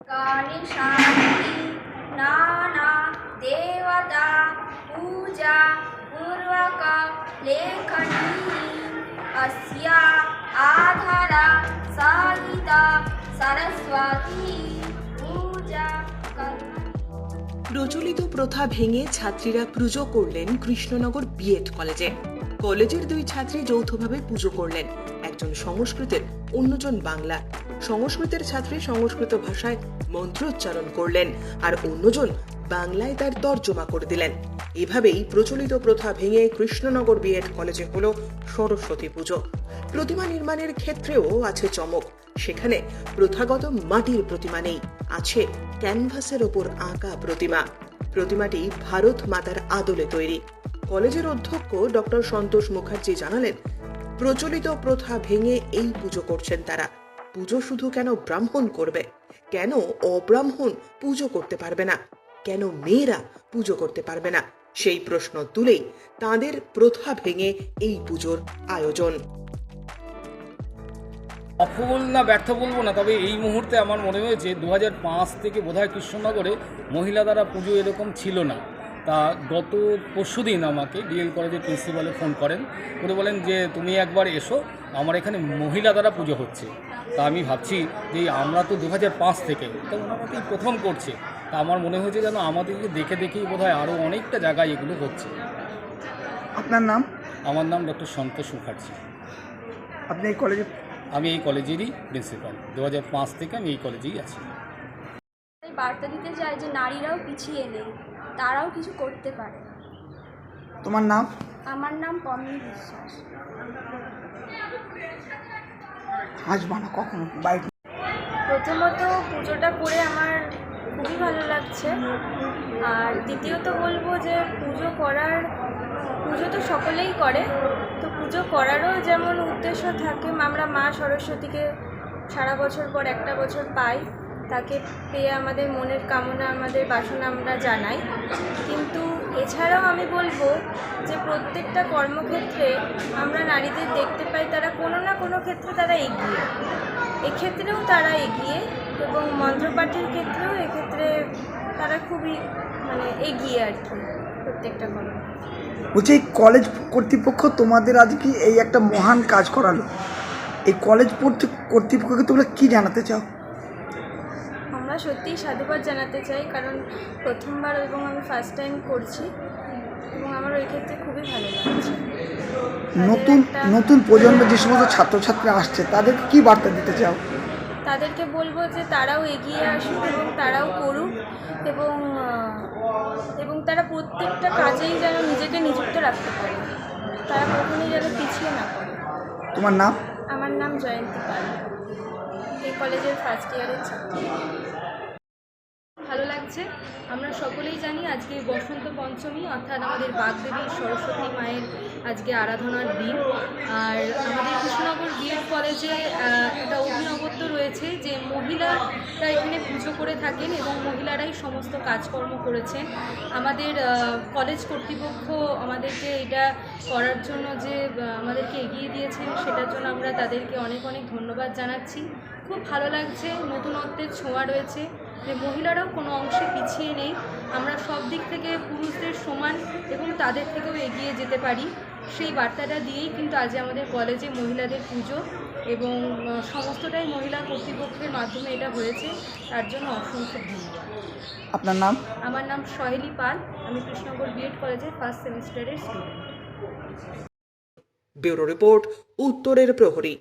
गणेशानि नाना देवता पूजा पूर्वक लेखनी अस्या आधारा सहिता सरस्वती पूजा প্রচলিত প্রথা ভেঙে ছাত্রীরা পুজো করলেন কৃষ্ণনগর বিএড কলেজে। কলেজের দুই ছাত্রী যৌথভাবে পুজো করলেন, একজন সংস্কৃতের, অন্যজন বাংলা। সংস্কৃতের ছাত্রী সংস্কৃত ভাষায় মন্ত্রোচ্চারণ করলেন আর অন্যজন বাংলায় তার তর্জমা করে দিলেন। এভাবেই প্রচলিত প্রথা ভেঙে কৃষ্ণনগর বিএড কলেজে হলো সরস্বতী পুজো। প্রতিমা নির্মাণের ক্ষেত্রেও আছে চমক। সেখানে প্রথাগত মাটির প্রতিমা নেই, আছে ক্যানভাসের ওপর আঁকা প্রতিমা। প্রতিমাটি ভারত মাতার আদলে তৈরি। কলেজের অধ্যক্ষ ডক্টর সন্তোষ মুখার্জি জানালেন, প্রচলিত প্রথা ভেঙে এই পুজো করছেন তারা। পুজো শুধু কেন ব্রাহ্মণ করবে? কেন অব্রাহ্মণ পুজো করতে পারবে না? কেন মেয়েরা পুজো করতে পারবে না? সেই প্রশ্ন তুলেই তাদের প্রথা ভেঙে এই পুজোর আয়োজন। সফল না ব্যর্থ বলবো না, তবে এই মুহূর্তে আমার মনে হয়েছে 2005 থেকে বোধহয় কৃষ্ণনগরে মহিলা দ্বারা পুজো এরকম ছিল না। তা গত পরশুদিন আমাকে ডিএল কলেজের প্রিন্সিপালে ফোন করেন, করে বলেন যে তুমি একবার এসো, আমার এখানে মহিলা দ্বারা পুজো হচ্ছে। তা আমি ভাবছি যে আমরা তো 2005 থেকে, তো ওনাকে প্রথম করছে। তা আমার মনে হয়েছে যেন আমাদেরকে দেখে দেখেই বোধহয় আরও অনেকটা জায়গায় এগুলো হচ্ছে। আপনার নাম? আমার নাম ডক্টর সন্তোষ মুখার্জি। আপনি এই কলেজে? আমি এই কলেজেরই প্রিন্সিপাল। 2005 থেকে আমি এই কলেজেই আছি। বার্তা দিতে চাই যে নারীরাও পিছিয়ে নেই, তারাও কিছু করতে পারে। তোমার নাম? আমার নাম পম্মি বিশ্বাস। হাসবা না কখনো বাইরে। প্রথমত পুজোটা করে আমার খুবই ভালো লাগছে, আর দ্বিতীয়ত বলবো যে পুজো তো সকলেই করে, তো পুজো করারও যেমন উদ্দেশ্য থাকে। আমরা মা সরস্বতীকে সারা বছর পর একটা বছর পাই, তাকে পেয়ে আমাদের মনের কামনা, আমাদের বাসনা আমরা জানাই। কিন্তু এছাড়াও আমি বলবো যে প্রত্যেকটা কর্মক্ষেত্রে আমরা নারীদের দেখতে পাই তারা কোনো না কোনো ক্ষেত্রে তারা এগিয়ে, এক্ষেত্রেও তারা এগিয়ে, এবং মন্ত্রপাঠের ক্ষেত্রেও এক্ষেত্রে তারা খুবই এগিয়ে আর কি প্রত্যেকটা কর্ম। বলছি, এই কলেজ কর্তৃপক্ষ তোমাদের আজকে এই একটা মহান কাজ করালো, এই কলেজ কর্তৃপক্ষকে তোমরা কী জানাতে চাও? আমরা সত্যিই সাধুবাদ জানাতে চাই, কারণ প্রথমবার এবং আমি ফার্স্ট টাইম করছি, এবং আমার ওই ক্ষেত্রে খুবই ভালো লাগছে। নতুন প্রজন্মের যে সমস্ত ছাত্রছাত্রী আসছে তাদেরকে কী বার্তা দিতে চাও? তাদেরকে বলবো যে তারাও এগিয়ে আসুক এবং তারাও করুক, এবং তারা প্রত্যেকটা কাজেই যেন নিজেকে নিযুক্ত রাখতে পারে, তারা কখনোই যেন পিছিয়ে না পড়ে। তোমার নাম? আমার নাম জয়ন্তী পাল, এই কলেজের ফার্স্ট ইয়ারের ছাত্রী। ভালো লাগছে। আমরা সকলেই জানি আজকে বসন্ত পঞ্চমী, অর্থাৎ আমাদের বাগদেবী সরস্বতী মায়ের আজকে আরাধনার দিন। আর আমাদের কৃষ্ণনগর বিএড কলেজে একটা অভিনবত্ব রয়েছে যে মহিলারা এখানে পুজো করে থাকেন এবং মহিলারাই সমস্ত কাজকর্ম করেছেন। আমাদের কলেজ কর্তৃপক্ষ আমাদেরকে এটা করার জন্য যে আমাদেরকে এগিয়ে দিয়েছেন, সেটার জন্য আমরা তাদেরকে অনেক অনেক ধন্যবাদ জানাচ্ছি। খুব ভালো লাগছে, নতুনত্বের ছোঁয়া রয়েছে, যে মহিলারাও কোনো অংশে পিছিয়ে নেই। আমরা সব দিক থেকে পুরুষদের সমান এবং তাদের থেকেও এগিয়ে যেতে পারি, সেই বার্তাটা দিয়েই কিন্তু আজ আমাদের কলেজে মহিলাদের পুজো, এবং সমস্তটাই মহিলা কর্তৃপক্ষের মাধ্যমে এটা হয়েছে, তার জন্য অসংখ্য ধন্যবাদ। আপনার নাম? আমার নাম সহেলি পাল, আমি কৃষ্ণনগর বিএড কলেজের ফার্স্ট সেমিস্টারের স্টুডেন্ট। ব্যুরো রিপোর্ট, উত্তরের প্রহরী।